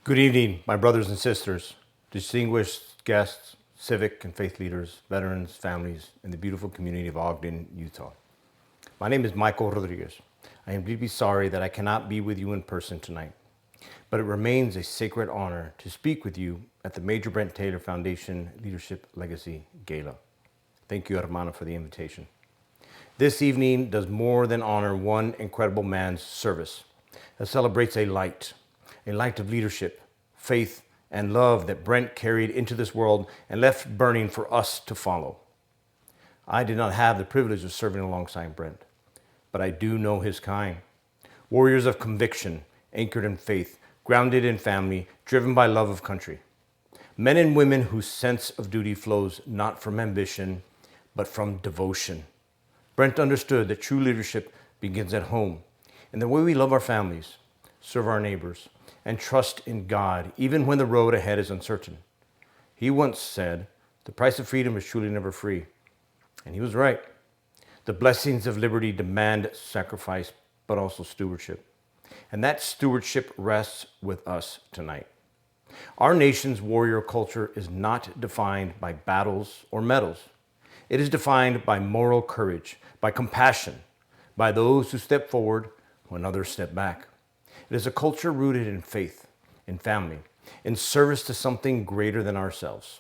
Good evening, my brothers and sisters, distinguished guests, civic and faith leaders, veterans, families, and the beautiful community of Ogden, Utah. My name is Michael Rodriguez. I am deeply sorry that I cannot be with you in person tonight, but it remains a sacred honor to speak with you at the Major Brent Taylor Foundation Leadership Legacy Gala. Thank you, hermano, for the invitation. This evening does more than honor one incredible man's service. It celebrates a light of leadership, faith, and love that Brent carried into this world and left burning for us to follow. I did not have the privilege of serving alongside Brent, but I do know his kind. Warriors of conviction, anchored in faith, grounded in family, driven by love of country. Men and women whose sense of duty flows not from ambition, but from devotion. Brent understood that true leadership begins at home, in the way we love our families, serve our neighbors, and trust in God, even when the road ahead is uncertain. He once said, "The price of freedom is truly never free." And he was right. The blessings of liberty demand sacrifice, but also stewardship. And that stewardship rests with us tonight. Our nation's warrior culture is not defined by battles or medals. It is defined by moral courage, by compassion, by those who step forward when others step back. It is a culture rooted in faith, in family, in service to something greater than ourselves.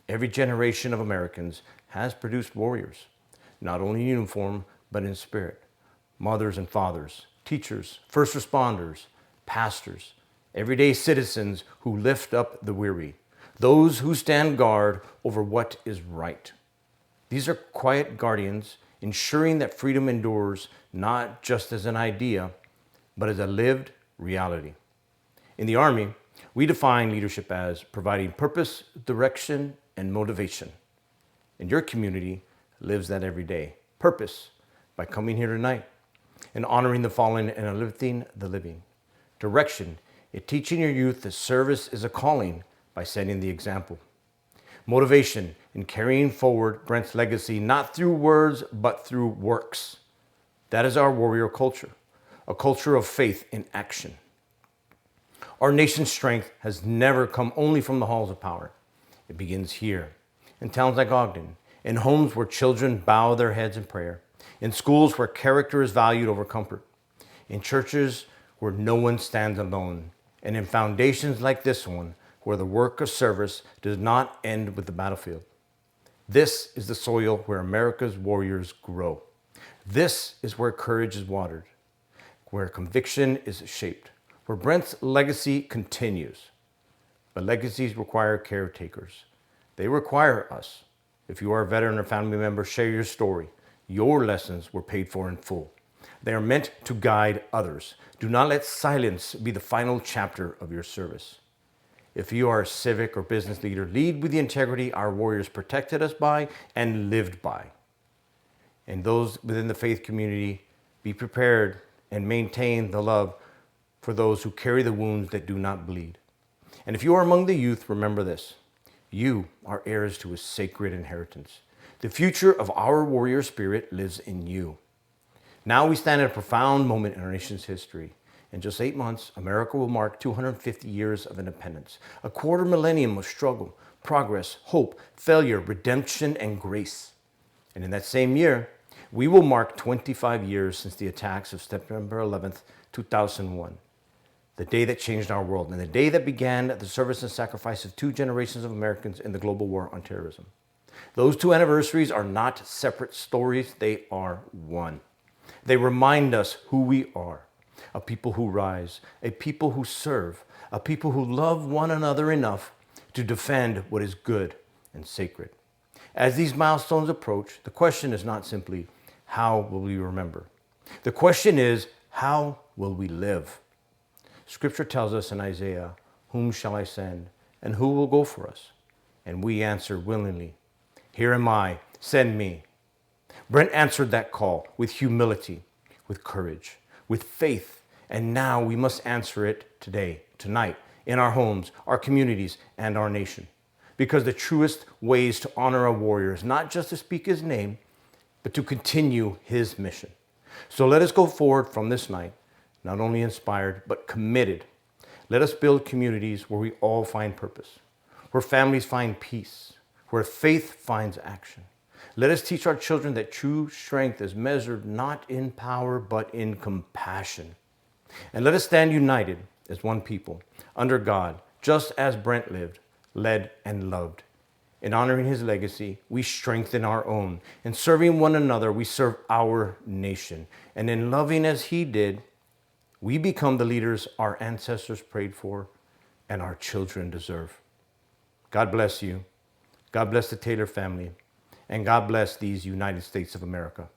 Every generation of Americans has produced warriors, not only in uniform, but in spirit. Mothers and fathers, teachers, first responders, pastors, everyday citizens who lift up the weary, those who stand guard over what is right. These are quiet guardians, ensuring that freedom endures not just as an idea, but as a lived reality. In the Army, we define leadership as providing purpose, direction, and motivation. And your community lives that every day. Purpose, by coming here tonight and honoring the fallen and uplifting the living. Direction, in teaching your youth that service is a calling by setting the example. Motivation, in carrying forward Brent's legacy, not through words, but through works. That is our warrior culture, a culture of faith in action. Our nation's strength has never come only from the halls of power. It begins here, in towns like Ogden, in homes where children bow their heads in prayer, in schools where character is valued over comfort, in churches where no one stands alone, and in foundations like this one, where the work of service does not end with the battlefield. This is the soil where America's warriors grow. This is where courage is watered, where conviction is shaped, where Brent's legacy continues. But legacies require caretakers. They require us. If you are a veteran or family member, share your story. Your lessons were paid for in full. They are meant to guide others. Do not let silence be the final chapter of your service. If you are a civic or business leader, lead with the integrity our warriors protected us by and lived by. And those within the faith community, be prepared and maintain the love for those who carry the wounds that do not bleed. And if you are among the youth, remember this. You are heirs to a sacred inheritance. The future of our warrior spirit lives in you. Now we stand at a profound moment in our nation's history. In just 8 months, America will mark 250 years of independence, a quarter millennium of struggle, progress, hope, failure, redemption, and grace. And in that same year, we will mark 25 years since the attacks of September 11th, 2001, the day that changed our world, and the day that began the service and sacrifice of 2 generations of Americans in the global war on terrorism. Those 2 anniversaries are not separate stories, they are one. They remind us who we are. A people who rise, a people who serve, a people who love one another enough to defend what is good and sacred. As these milestones approach, the question is not simply, how will we remember? The question is, how will we live? Scripture tells us in Isaiah, "Whom shall I send, and who will go for us?" And we answer willingly, "Here am I, send me." Brent answered that call with humility, with courage, with faith, and now we must answer it today, tonight, in our homes, our communities, and our nation. Because the truest ways to honor a warrior is not just to speak his name, but to continue his mission. So let us go forward from this night, not only inspired, but committed, Let us build communities where we all find purpose, where families find peace, where faith finds action. Let us teach our children that true strength is measured not in power, but in compassion. And let us stand united as one people, under God, just as Brent lived, led, and loved. In honoring his legacy, we strengthen our own. In serving one another, we serve our nation. And in loving as he did, we become the leaders our ancestors prayed for and our children deserve. God bless you. God bless the Taylor family. And God bless these United States of America.